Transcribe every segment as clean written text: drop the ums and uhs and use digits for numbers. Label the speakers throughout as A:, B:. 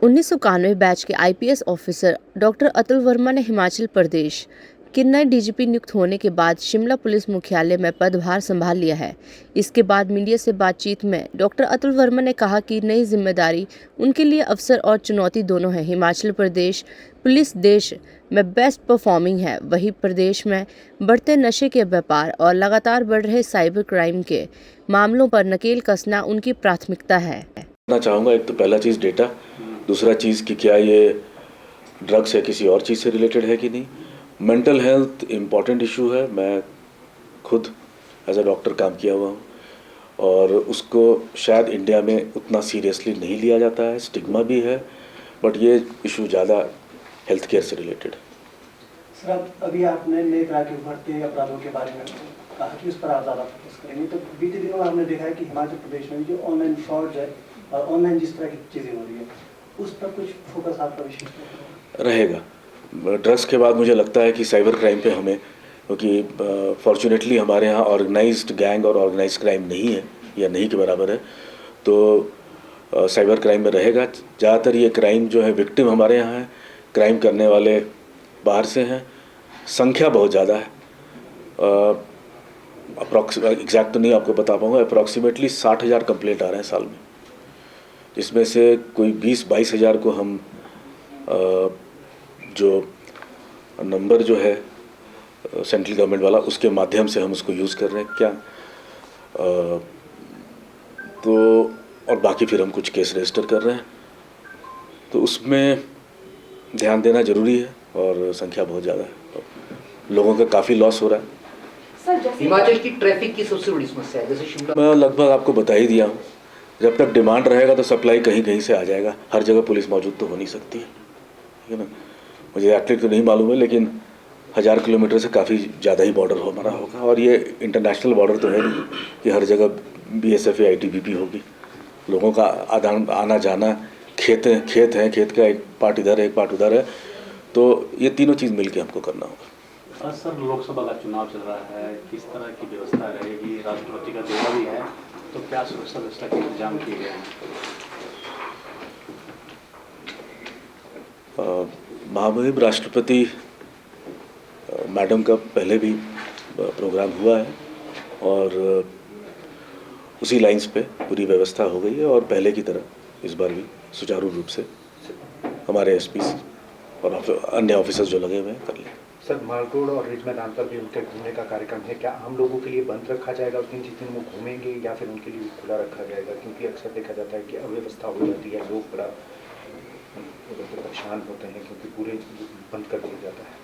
A: 1991 batch के IPS officer doctor Atul Verma ने हिमाचल प्रदेश के नए डीजीपी नियुक्त होने के बाद शिमला पुलिस मुख्यालय में पदभार संभाल लिया है। इसके बाद मीडिया से बातचीत में डॉक्टर अतुल वर्मा ने कहा कि नई जिम्मेदारी उनके लिए अवसर और चुनौती दोनों है। हिमाचल प्रदेश पुलिस देश में बेस्ट परफॉर्मिंग है, वहीं प्रदेश में बढ़ते नशे के व्यापार और लगातार बढ़ रहे साइबर क्राइम के मामलों पर नकेल कसना उनकी प्राथमिकता है।
B: चाहूँगा एक तो पहला चीज़ डेटा, दूसरा चीज़ कि क्या ये ड्रग्स या किसी और चीज़ से रिलेटेड है कि नहीं। मेंटल हेल्थ इम्पॉर्टेंट इशू है। मैं खुद एज अ डॉक्टर काम किया हुआ हूँ और उसको शायद इंडिया में उतना सीरियसली नहीं लिया जाता है, स्टिग्मा भी है, बट ये इशू ज़्यादा हेल्थ केयर से रिलेटेड है।
C: सर, अभी आपने नए तरह के उभरते अपराधों के बारे में कहा कि उस पर आप ज़्यादा फोकस करेंगे, तो बीते दिनों हमने देखा है कि हिमाचल प्रदेश में जो ऑनलाइन फ्रॉड है और ऑनलाइन जिस तरह की चीज़ें हो रही है, उस पर कुछ फोकस आपका विशेष रहेगा।
B: ड्रग्स के बाद मुझे लगता है कि साइबर क्राइम पे हमें, क्योंकि फॉर्चुनेटली हमारे यहाँ ऑर्गेनाइज्ड गैंग और ऑर्गेनाइज्ड क्राइम नहीं है या नहीं के बराबर है, तो साइबर क्राइम में रहेगा। ज़्यादातर ये क्राइम जो है विक्टिम हमारे यहाँ है, क्राइम करने वाले बाहर से हैं, संख्या बहुत ज़्यादा है। एग्जैक्ट तो नहीं आपको बता पाऊँगा, अप्रॉक्सीमेटली 60,000 कंप्लेंट आ रहे हैं साल में, जिसमें से कोई 20-22 हज़ार को हम जो नंबर जो है सेंट्रल गवर्नमेंट वाला, उसके माध्यम से हम उसको यूज़ कर रहे हैं क्या, तो और बाकी फिर हम कुछ केस रजिस्टर कर रहे हैं, तो उसमें ध्यान देना ज़रूरी है और संख्या बहुत ज़्यादा है, लोगों का काफ़ी लॉस हो रहा है।
D: हिमाचल की ट्रैफिक की सबसे बड़ी समस्या है, जैसे शिमला,
B: मैं लगभग आपको बता ही दिया हूँ, जब तक डिमांड रहेगा तो सप्लाई कहीं कहीं से आ जाएगा। हर जगह पुलिस मौजूद तो हो नहीं सकती है, ठीक है ना। मुझे एक्चुअली तो नहीं मालूम है, लेकिन 1000 किलोमीटर से काफ़ी ज़्यादा ही बॉर्डर हमारा होगा, और ये इंटरनेशनल बॉर्डर तो है नहीं कि हर जगह बीएसएफ या आईटीबीपी होगी। लोगों का आना जाना, खेत हैं, खेत का एक पार्ट इधर है एक पार्ट उधर है, तो ये तीनों चीज़ मिलके हमको करना होगा।
E: सर, लोकसभा का चुनाव चल रहा है, किस तरह की व्यवस्था रहेगी? राष्ट्रपति का दौरा भी है, तो क्या सुरक्षा व्यवस्था के इंतजाम किए गए हैं?
B: महामहिम राष्ट्रपति मैडम का पहले भी प्रोग्राम हुआ है और उसी लाइंस पे पूरी व्यवस्था हो गई है, और पहले की तरह इस बार भी सुचारू रूप से हमारे एसपी और अन्य ऑफिसर्स जो लगे हुए हैं कर लें।
F: सर, माल रोड और रिज मैदान पर भी उनके घूमने का कार्यक्रम है, क्या आम लोगों के लिए बंद रखा जाएगा उस दिन जिस दिन वो घूमेंगे, या फिर उनके लिए खुला रखा जाएगा? क्योंकि अक्सर देखा जाता है कि अव्यवस्था हो जाती है, लोग बड़ा परेशान होते हैं क्योंकि पूरे बंद कर दिया जाता है।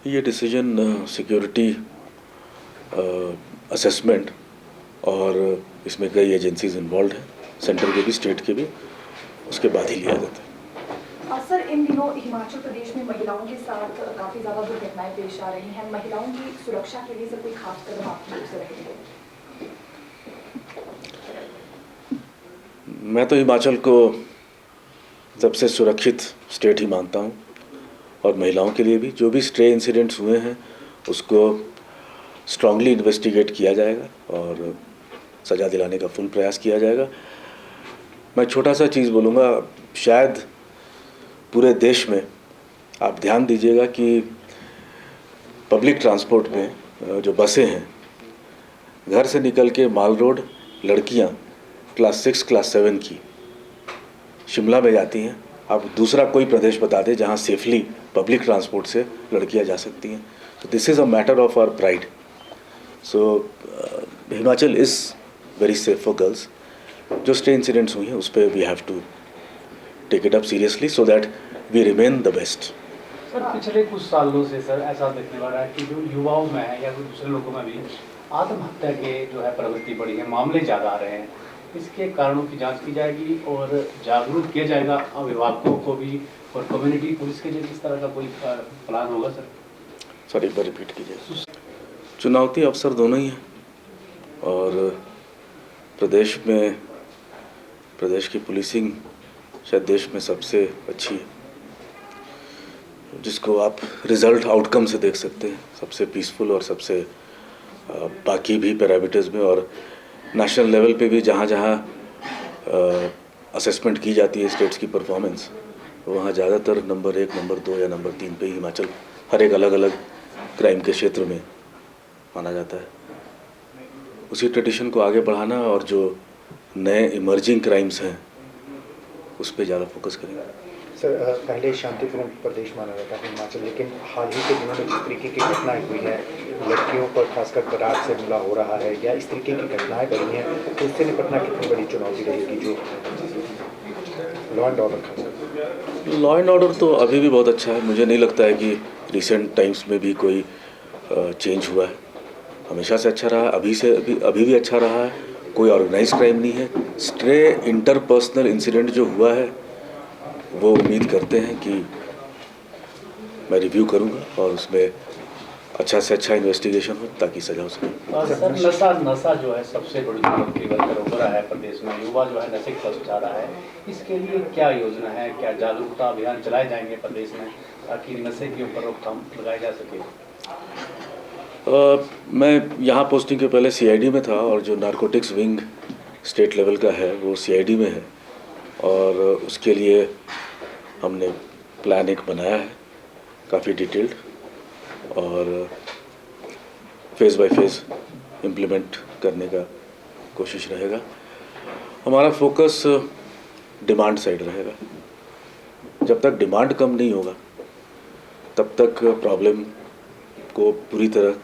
B: ये डिसीजन सिक्योरिटी असेसमेंट और इसमें कई एजेंसीज इन्वॉल्व हैं, सेंटर के भी स्टेट के भी, उसके बाद ही लिया जाता है।
G: सर, इन दिनों हिमाचल प्रदेश में महिलाओं के साथ काफ़ी ज़्यादा दुर्घटनाएं पेश आ रही हैं, महिलाओं की सुरक्षा के लिए सर कोई खास कदम आपकी ओर से रहेंगे?
B: मैं तो हिमाचल को सबसे सुरक्षित स्टेट ही मानता हूँ, और महिलाओं के लिए भी जो भी स्ट्रे इंसिडेंट्स हुए हैं उसको स्ट्रांगली इन्वेस्टिगेट किया जाएगा और सज़ा दिलाने का फुल प्रयास किया जाएगा। मैं छोटा सा चीज़ बोलूँगा, शायद पूरे देश में आप ध्यान दीजिएगा कि पब्लिक ट्रांसपोर्ट में जो बसें हैं, घर से निकल के माल रोड लड़कियां क्लास 6 क्लास 7 की शिमला में जाती हैं। आप दूसरा कोई प्रदेश बता दें जहां सेफली पब्लिक ट्रांसपोर्ट से लड़कियां जा सकती हैं। तो this is a matter of our pride. So Himachal is very safe for girls. जो स्टे इंसिडेंट्स हुई हैं उस पर we have to take it up seriously so that we remain the best.
E: Sir, पिछले कुछ सालों से सर ऐसा देखने वाला है कि जो युवाओं में है या दूसरे लोगों में भी आत्महत्या के जो है प्रवृत्ति बढ़ी है, मामले ज़्यादा आ रहे हैं। इसके कारणों की जांच की जाएगी और जागरूक किया जाएगा अभिभावकों को भी और कम्युनिटी पुलिस के लिए। इस तरह का कोई प्लान होगा सर?
B: सर एक बार रिपीट कीजिए। चुनौती अवसर दोनों ही हैं, और प्रदेश की पुलिसिंग शायद देश में सबसे अच्छी है, जिसको आप रिज़ल्ट आउटकम से देख सकते हैं, सबसे पीसफुल और सबसे बाकी भी पैरामीटर्स में और नेशनल लेवल पे भी जहाँ असेसमेंट की जाती है स्टेट्स की परफॉर्मेंस, वहाँ ज़्यादातर नंबर 1, नंबर 2 या नंबर 3 पे हिमाचल हर एक अलग अलग क्राइम के क्षेत्र में माना जाता है। उसी ट्रेडिशन को आगे बढ़ाना और जो नए इमर्जिंग क्राइम्स हैं उस पर ज़्यादा फोकस करेंगे।
F: सर, पहले शांतिपूर्ण प्रदेश माना जाता है हिमाचल, लेकिन हाल ही के दिनों में जिस तरीके की घटनाएं हुई हैं, लड़कियों पर खासकर बरात से हमला हो रहा है या इस तरीके की घटनाएं बढ़ी हैं, तो इससे निपटना कितनी बड़ी चुनौती रहेगी जो लॉ एंड ऑर्डर खासकर?
B: लॉ एंड ऑर्डर तो अभी भी बहुत अच्छा है। मुझे नहीं लगता है कि रिसेंट टाइम्स में भी कोई चेंज हुआ है। हमेशा से अच्छा रहा, अभी भी अच्छा रहा है। कोई ऑर्गेनाइज क्राइम नहीं है। स्ट्रे इंटरपर्सनल इंसिडेंट जो हुआ है वो उम्मीद करते हैं कि मैं रिव्यू करूंगा और उसमें अच्छा से अच्छा इन्वेस्टिगेशन हो ताकि सजा हो सके।
E: सर, नशा जो है सबसे बड़ी चुनौती बनकर उभर रहा है प्रदेश में। युवा जो है नशे की तरफ जा रहा है, इसके लिए क्या योजना है? क्या जागरूकता अभियान चलाए जाएंगे प्रदेश में ताकि नशे के ऊपर रोकथाम लगाई जा सके?
B: मैं यहाँ पोस्टिंग के पहले CID में था और जो नारकोटिक्स विंग स्टेट लेवल का है वो CID में है और उसके लिए हमने प्लान एक बनाया है काफ़ी डिटेल्ड और फेज़ बाय फेज़ इम्प्लीमेंट करने का कोशिश रहेगा। हमारा फोकस डिमांड साइड रहेगा। जब तक डिमांड कम नहीं होगा तब तक प्रॉब्लम को पूरी तरह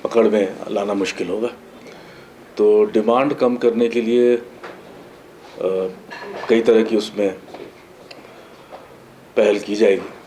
B: पकड़ में लाना मुश्किल होगा। तो डिमांड कम करने के लिए कई तरह की उसमें पहल की जाएगी।